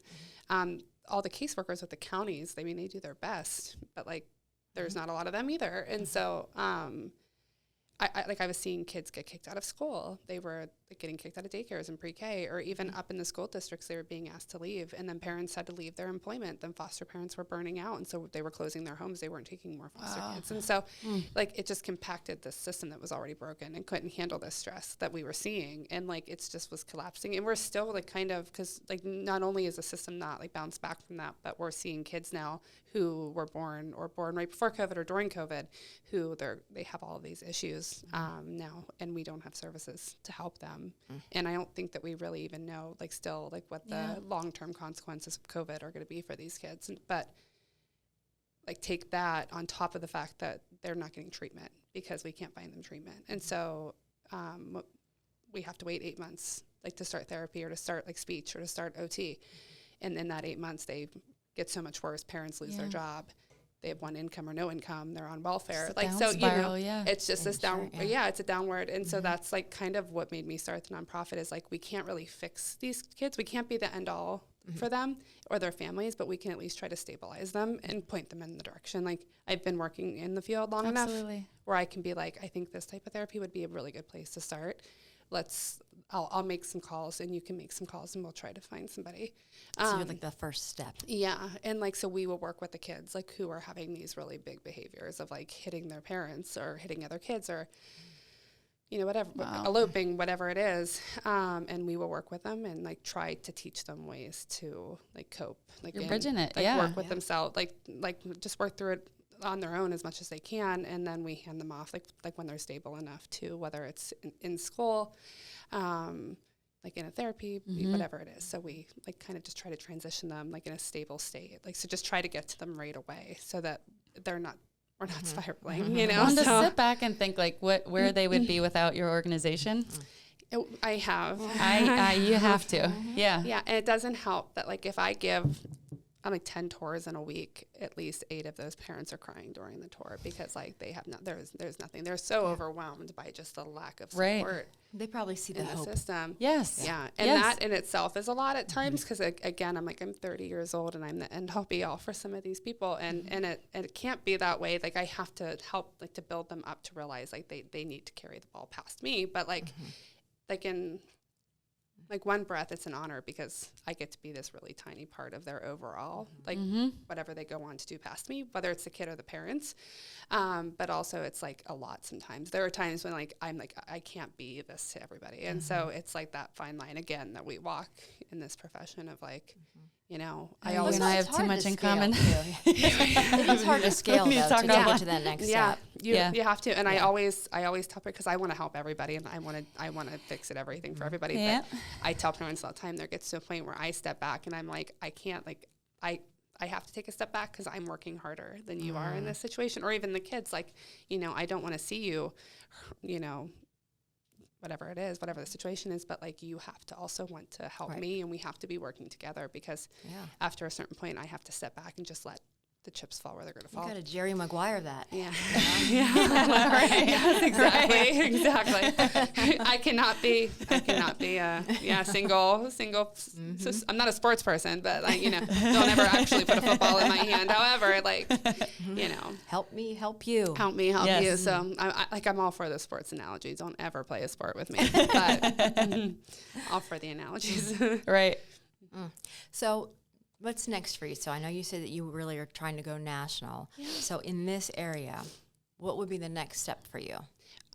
Speaker 3: All the caseworkers with the counties, I mean, they do their best, but like there's not a lot of them either. And so I was seeing kids get kicked out of school. They were getting kicked out of daycares and pre-K, or even up in the school districts, they were being asked to leave. And then parents had to leave their employment. Then foster parents were burning out. And so they were closing their homes. They weren't taking more foster kids. And so like it just compacted this system that was already broken and couldn't handle the stress that we were seeing. And like it's just was collapsing. And we're still like kind of, because like not only is the system not like bounced back from that, but we're seeing kids now who were born right before COVID or during COVID, who they have all of these issues now, and we don't have services to help them. And I don't think that we really even know, like, still, like, what the long-term consequences of COVID are going to be for these kids. But, like, take that on top of the fact that they're not getting treatment because we can't find them treatment. And so we have to wait 8 months, like, to start therapy or to start, like, speech or to start OT. And in that 8 months, they get so much worse. Parents lose their job. They have one income or no income. They're on welfare.
Speaker 4: It's
Speaker 3: like,
Speaker 4: down
Speaker 3: so,
Speaker 4: spiral,
Speaker 3: it's just this down,
Speaker 2: sure,
Speaker 3: it's a downward. And so that's like kind of what made me start the nonprofit is like, we can't really fix these kids. We can't be the end all for them or their families, but we can at least try to stabilize them and point them in the direction. Like I've been working in the field long enough where I can be like, I think this type of therapy would be a really good place to start. I'll make some calls and you can make some calls and we'll try to find somebody.
Speaker 2: So you're like the first step.
Speaker 3: Yeah. And like, so we will work with the kids like who are having these really big behaviors of like hitting their parents or hitting other kids or, whatever, eloping, whatever it is. And we will work with them and like try to teach them ways to like cope. Like
Speaker 4: You're bridging it.
Speaker 3: Like
Speaker 4: Yeah.
Speaker 3: work with themselves, like just work through it on their own as much as they can, and then we hand them off like when they're stable enough to, whether it's in school, like in a therapy, whatever it is. So we like kind of just try to transition them like in a stable state, like so just try to get to them right away so that we're not spiraling,
Speaker 4: Well, and to sit back and think like where they would be without your organization.
Speaker 3: I have.
Speaker 4: You have to. Yeah.
Speaker 3: Yeah, and it doesn't help that like if I give like 10 tours in a week, at least 8 of those parents are crying during the tour because like they have there's nothing. They're so overwhelmed by just the lack of support.
Speaker 2: They probably see the
Speaker 3: in
Speaker 2: hope.
Speaker 3: the system.
Speaker 4: Yes.
Speaker 3: Yeah. And that in itself is a lot at times because again, I'm 30 years old and I'm the end all be all for some of these people. And it can't be that way. Like I have to help like to build them up to realize like they need to carry the ball past me. But like in like one breath, it's an honor because I get to be this really tiny part of their overall, like whatever they go on to do past me, whether it's the kid or the parents. But also it's like a lot sometimes. There are times when like, I'm like, I can't be this to everybody. And so it's like that fine line again that we walk in this profession of like, You know,
Speaker 4: I
Speaker 3: I always
Speaker 4: and I have too much in common.
Speaker 2: It's hard to scale
Speaker 4: You
Speaker 2: though,
Speaker 4: talk
Speaker 2: to
Speaker 4: about
Speaker 2: get to that next step.
Speaker 3: you have to. And I always tell because I want to help everybody and I want to fix it everything for everybody.
Speaker 4: Yeah.
Speaker 3: But I tell parents all the time, there gets to a point where I step back and I'm like, I can't, like, I have to take a step back because I'm working harder than you are in this situation. Or even the kids, like, you know, I don't want to see you, you know, whatever it is, whatever the situation is, but like you have to also want to help me, and we have to be working together because after a certain point I have to step back and just let the chips fall where they're going to fall.
Speaker 2: You got to Jerry Maguire that.
Speaker 3: Yeah. Right. Yes, exactly. Exactly. I cannot be single. So I'm not a sports person, but like, you know, don't ever actually put a football in my hand. However, like, you know,
Speaker 2: help me, help you.
Speaker 3: Help me, help you. So I'm all for the sports analogy. Don't ever play a sport with me, but all for the analogies.
Speaker 4: Right.
Speaker 2: So what's next for you? So I know you said that you really are trying to go national. Yeah. So in this area, what would be the next step for you?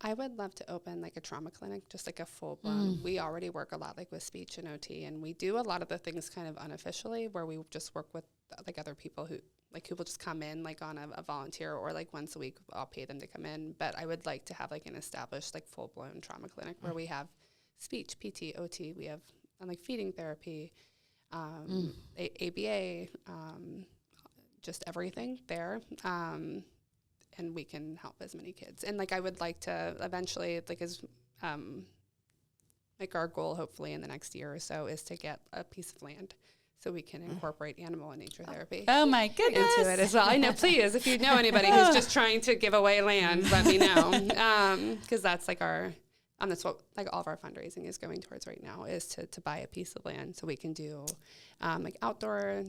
Speaker 3: I would love to open like a trauma clinic, just like a full blown. We already work a lot like with speech and OT, and we do a lot of the things kind of unofficially where we just work with like other people who will just come in like on a volunteer or like once a week I'll pay them to come in. But I would like to have like an established like full blown trauma clinic where we have speech, PT, OT, we have like feeding therapy, ABA, just everything there. And we can help as many kids. And like, I would like to eventually, like like our goal, hopefully in the next year or so, is to get a piece of land so we can incorporate animal and nature therapy.
Speaker 4: Oh my goodness.
Speaker 3: Into it as well. I know, please, if you know anybody who's just trying to give away land, let me know. Cause that's like that's what like all of our fundraising is going towards right now, is to buy a piece of land so we can do like outdoor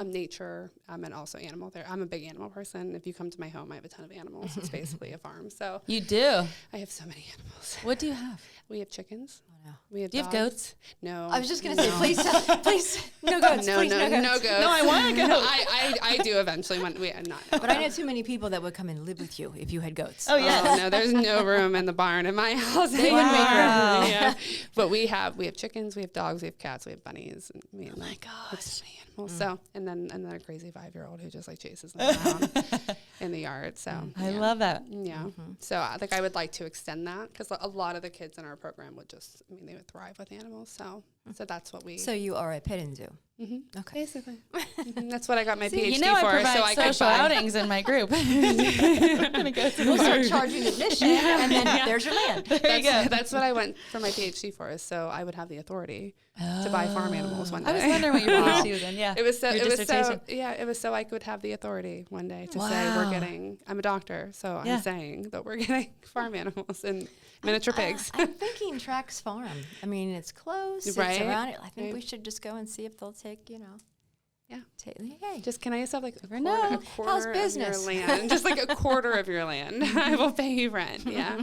Speaker 3: nature, and also animal there. I'm a big animal person. If you come to my home, I have a ton of animals. It's basically a farm. So
Speaker 4: you do?
Speaker 3: I have so many animals.
Speaker 4: What do you have?
Speaker 3: We have chickens.
Speaker 2: Oh, no.
Speaker 3: We have
Speaker 4: do you
Speaker 3: dogs.
Speaker 4: have goats?
Speaker 3: No.
Speaker 2: I was just going to say, please, no goats.
Speaker 3: No,
Speaker 2: please,
Speaker 3: no goats.
Speaker 4: No, I want to go.
Speaker 3: I do eventually when we not.
Speaker 2: But I know too many people that would come and live with you if you had goats.
Speaker 4: Oh yeah.
Speaker 3: Oh, no, there's no room in the barn in my house.
Speaker 2: They would make room.
Speaker 3: Yeah. But we have chickens, we have dogs, we have cats, we have bunnies. And
Speaker 4: Oh my gosh.
Speaker 3: Animals. So and then a crazy 5-year-old who just like chases them around in the yard. So
Speaker 4: I love that.
Speaker 3: Yeah. So I would like to extend that because a lot of the kids in our program would they would thrive with animals. So that's what we.
Speaker 2: So you are a petting zoo.
Speaker 3: Mm-hmm.
Speaker 2: Okay.
Speaker 3: Basically. That's what I got my PhD
Speaker 4: You know,
Speaker 3: for.
Speaker 4: I provide
Speaker 3: so I could
Speaker 4: social outings in my group. I'm gonna go to
Speaker 2: We'll start charging admission, and then there's your land.
Speaker 4: There you go.
Speaker 3: That's what I went for my PhD for, is so I would have the authority to buy farm animals one day.
Speaker 4: I was wondering what your PhD was in. Yeah.
Speaker 3: It was so.
Speaker 4: Your dissertation.
Speaker 3: It was so I could have the authority one day to say
Speaker 4: Wow.
Speaker 3: I'm a doctor, so
Speaker 4: Yeah.
Speaker 3: I'm saying that we're getting farm animals and miniature pigs.
Speaker 2: I'm thinking Trax Farm. I mean, it's close.
Speaker 3: Right.
Speaker 2: It's around it. I think
Speaker 3: Right.
Speaker 2: we should just go and see if they'll take,
Speaker 3: Yeah.
Speaker 2: Hey.
Speaker 3: Just can I just have like a
Speaker 2: know.
Speaker 3: quarter
Speaker 2: How's
Speaker 3: of
Speaker 2: business?
Speaker 3: your land? Just like a quarter of your land. I will pay you rent. Yeah.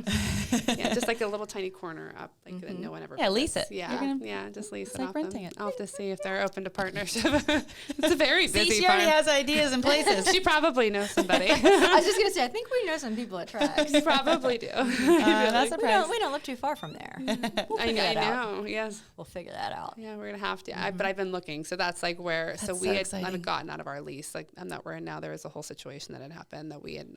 Speaker 3: Yeah. Just like a little tiny corner up, like that no one ever.
Speaker 4: Yeah, lease
Speaker 3: visits.
Speaker 4: it.
Speaker 3: Yeah.
Speaker 4: You're gonna-
Speaker 3: Yeah. Just lease
Speaker 4: it's
Speaker 3: it
Speaker 4: like
Speaker 3: off
Speaker 4: renting
Speaker 3: them.
Speaker 4: it.
Speaker 3: I'll have to see if they're open to partnership. It's a very
Speaker 4: See,
Speaker 3: busy
Speaker 4: she already
Speaker 3: farm.
Speaker 4: has ideas in places.
Speaker 3: She probably knows somebody.
Speaker 2: I was just going to say, I think we know some people at Trax.
Speaker 3: You probably do.
Speaker 4: That's
Speaker 2: We don't live too far from there. We'll
Speaker 3: I
Speaker 2: figure that out.
Speaker 3: know. Yes.
Speaker 2: We'll figure that out.
Speaker 3: Yeah, we're gonna have to. But I've been looking, so that's like where. So
Speaker 4: That's
Speaker 3: we
Speaker 4: so
Speaker 3: had
Speaker 4: exciting.
Speaker 3: gotten out of our lease, like that we're in now. There was a whole situation that had happened that we had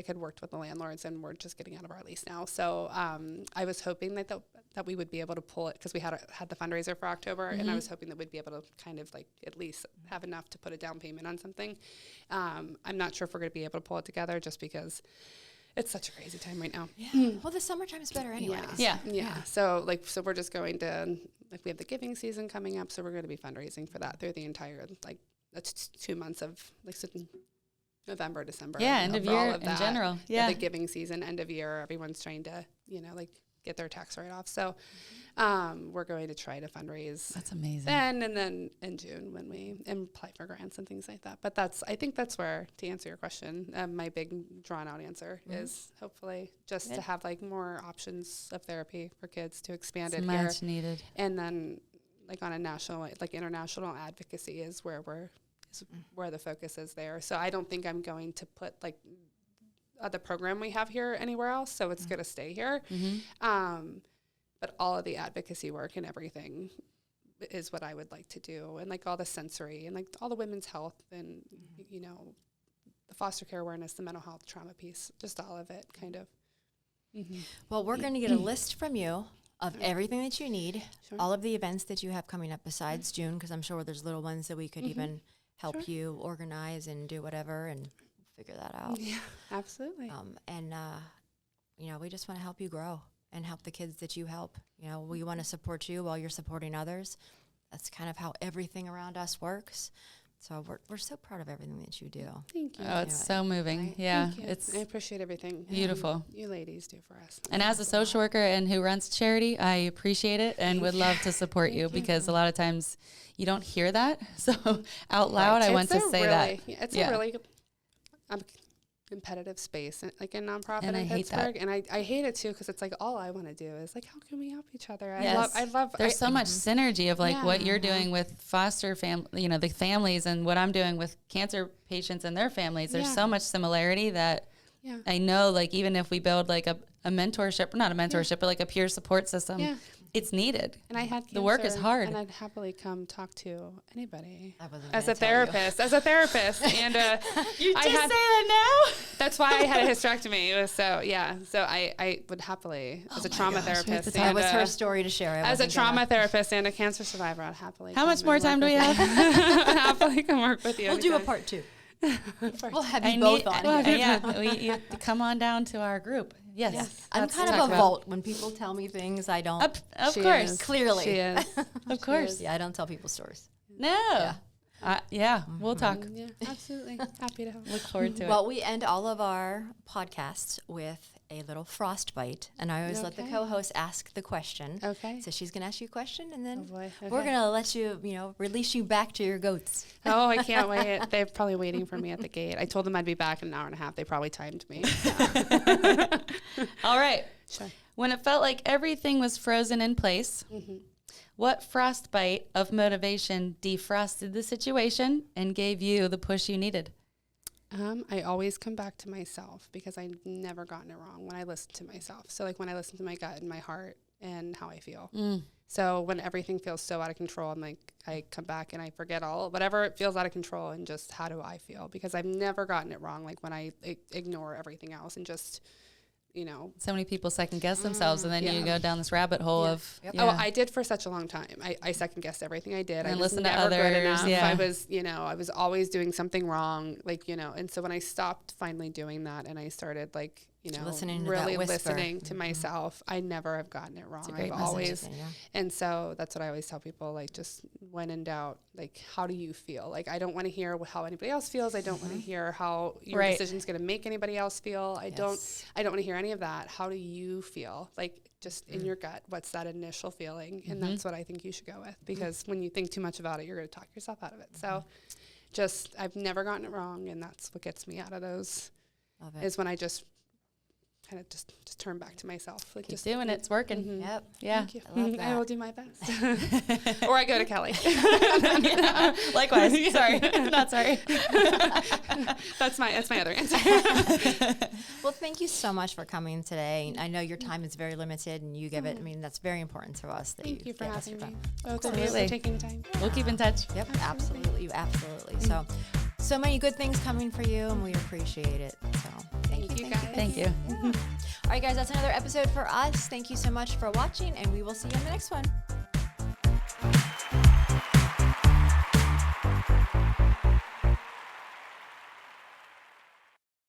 Speaker 3: had worked with the landlords, and we're just getting out of our lease now. So I was hoping that we would be able to pull it because we had the fundraiser for October, and I was hoping that we'd be able to kind of like at least have enough to put a down payment on something. I'm not sure if we're gonna be able to pull it together just because it's such a crazy time right now.
Speaker 2: Yeah. Well, the summertime is better anyways.
Speaker 4: Yeah.
Speaker 3: Yeah. So we're just going to we have the giving season coming up, so we're going to be fundraising for that through the entire that's 2 months of November, December.
Speaker 4: Yeah, end of
Speaker 3: for all
Speaker 4: year
Speaker 3: of
Speaker 4: in
Speaker 3: that.
Speaker 4: general. Yeah.
Speaker 3: The giving season, end of year, everyone's trying to get their tax write off. So we're going to try to fundraise
Speaker 4: That's amazing.
Speaker 3: then, and then in June when we apply for grants and things like that. But I think that's where, to answer your question, my big drawn out answer is hopefully just to have like more options of therapy for kids, to expand it here.
Speaker 4: Much needed.
Speaker 3: And then like on a national, like international advocacy is where where the focus is there. So I don't think I'm going to put like the program we have here anywhere else. So it's going to stay here. But all of the advocacy work and everything is what I would like to do, and like all the sensory and like all the women's health and you know, the foster care awareness, the mental health trauma piece, just all of it kind of.
Speaker 2: Well, we're going to get a list from you of everything that you need, all of the events that you have coming up besides June, because I'm sure there's little ones that we could even help you organize and do whatever and figure that out.
Speaker 3: Yeah, absolutely.
Speaker 2: You know, we just want to help you grow and help the kids that you help. You know, we want to support you while you're supporting others. That's kind of how everything around us works. So we're so proud of everything that you do.
Speaker 3: Thank you.
Speaker 4: Oh, it's so moving. Yeah,
Speaker 3: I appreciate everything
Speaker 4: beautiful.
Speaker 3: you ladies do for us.
Speaker 4: And as a social worker and who runs charity, I appreciate it and would love to support you because a lot of times you don't hear that. So out loud, I want to say that.
Speaker 3: It's a really competitive space, like in nonprofit
Speaker 4: And
Speaker 3: in
Speaker 4: I hate
Speaker 3: Pittsburgh.
Speaker 4: that.
Speaker 3: And I hate it too, because it's like all I want to do is like, how can we help each other?
Speaker 4: Yes.
Speaker 3: I love.
Speaker 4: There's so much synergy of like what you're
Speaker 3: Yeah.
Speaker 4: doing with foster you know, the families, and what I'm doing with cancer patients and their families. There's so much similarity that I know, like, even if we build like a mentorship, not a mentorship, but like a peer support system, it's needed.
Speaker 3: And I had
Speaker 4: the work is
Speaker 3: cancer,
Speaker 4: hard.
Speaker 3: and I'd happily come talk to anybody
Speaker 2: I wasn't
Speaker 3: as
Speaker 2: gonna
Speaker 3: a
Speaker 2: tell you.
Speaker 3: therapist, and
Speaker 4: You
Speaker 3: I
Speaker 4: just
Speaker 3: had-
Speaker 4: say that now?
Speaker 3: that's why I had a hysterectomy. It was so I would happily, as a trauma therapist,
Speaker 2: That
Speaker 3: and
Speaker 2: was her story to share. I
Speaker 3: as a
Speaker 2: wasn't
Speaker 3: trauma
Speaker 2: gonna-
Speaker 3: therapist and a cancer survivor, I'd happily.
Speaker 4: How
Speaker 3: come
Speaker 4: much
Speaker 3: and
Speaker 4: more
Speaker 3: work
Speaker 4: time do
Speaker 3: with
Speaker 4: we
Speaker 3: you.
Speaker 4: have?
Speaker 3: Happily come work with you.
Speaker 2: We'll do a
Speaker 3: anytime.
Speaker 2: part 2. We'll have
Speaker 4: I
Speaker 2: you both
Speaker 4: need-
Speaker 2: on here.
Speaker 4: Yeah, you have to come on down to our group. Yes.
Speaker 2: I'm
Speaker 4: let's
Speaker 2: kind
Speaker 4: talk
Speaker 2: of a
Speaker 4: about-
Speaker 2: vault. When people tell me things, I don't.
Speaker 4: Of
Speaker 3: She
Speaker 4: course.
Speaker 3: is.
Speaker 2: Clearly.
Speaker 3: She is.
Speaker 4: Of course.
Speaker 2: Yeah, I don't tell people stories.
Speaker 4: No. Yeah, we'll talk.
Speaker 3: Yeah, absolutely. Happy to help.
Speaker 4: Look forward to it.
Speaker 2: Well, we end all of our podcasts with a little frostbite, and I always let the
Speaker 3: Okay.
Speaker 2: co-host ask the question.
Speaker 3: Okay.
Speaker 2: So she's gonna ask you a question, and then
Speaker 3: Oh, boy.
Speaker 2: we're
Speaker 3: Okay.
Speaker 2: gonna let you, release you back to your goats.
Speaker 3: Oh, I can't wait. They're probably waiting for me at the gate. I told them I'd be back in an hour and a half. They probably timed me.
Speaker 4: All right.
Speaker 3: Sure.
Speaker 4: When it felt like everything was frozen in place, what frostbite of motivation defrosted the situation and gave you the push you needed?
Speaker 3: I always come back to myself, because I've never gotten it wrong when I listen to myself. So like when I listen to my gut and my heart and how I feel. So when everything feels so out of control, I'm like, I come back and I forget whatever it feels out of control, and just how do I feel? Because I've never gotten it wrong. Like when I ignore everything else and just,
Speaker 4: So many people second guess themselves, and then you
Speaker 3: Yeah.
Speaker 4: go down this rabbit hole of,
Speaker 3: Oh, I did for such a long time. I second guessed everything I did.
Speaker 4: And
Speaker 3: I was
Speaker 4: listen to
Speaker 3: never good
Speaker 4: others,
Speaker 3: enough.
Speaker 4: yeah.
Speaker 3: I was always doing something wrong, and so when I stopped finally doing that, and I started
Speaker 2: Listening to that
Speaker 3: really
Speaker 2: whisper.
Speaker 3: listening to myself, I never have gotten it wrong.
Speaker 4: a great
Speaker 3: I've
Speaker 4: message.
Speaker 3: always,
Speaker 2: Yeah.
Speaker 3: and so that's what I always tell people, like, just when in doubt, like, how do you feel? Like, I don't want to hear how anybody else feels. I don't want to hear how your
Speaker 4: Right.
Speaker 3: decision's going to make anybody else feel. I don't want to hear any of that. How do you feel? Like, just in your gut, what's that initial feeling? And that's what I think you should go with, because when you think too much about it, you're going to talk yourself out of it. So I've never gotten it wrong. And that's what gets me out of those,
Speaker 2: Love it.
Speaker 3: is when I just kind of just turn back to myself. Like,
Speaker 4: keep
Speaker 3: just
Speaker 4: doing it. It's working.
Speaker 2: Yep.
Speaker 4: Yeah.
Speaker 3: Thank you.
Speaker 2: I love
Speaker 3: I
Speaker 2: that.
Speaker 3: will do my best. Or I go to Kelly.
Speaker 4: Likewise. Sorry. Not sorry.
Speaker 3: That's my other answer.
Speaker 2: Well, thank you so much for coming today. I know your time is very limited, and you give it. I mean, that's very important to us. That
Speaker 3: Thank you for
Speaker 2: give us
Speaker 3: having
Speaker 2: your
Speaker 3: me.
Speaker 2: time.
Speaker 3: Both of you
Speaker 4: Absolutely.
Speaker 3: for taking the time.
Speaker 4: We'll keep in touch.
Speaker 2: Yep, absolutely. You absolutely. So many good things coming for you, and we appreciate it. So
Speaker 3: Thank you, guys.
Speaker 4: Thank you.
Speaker 2: All right, guys, that's another episode for us. Thank you so much for watching, and we will see you on the next one.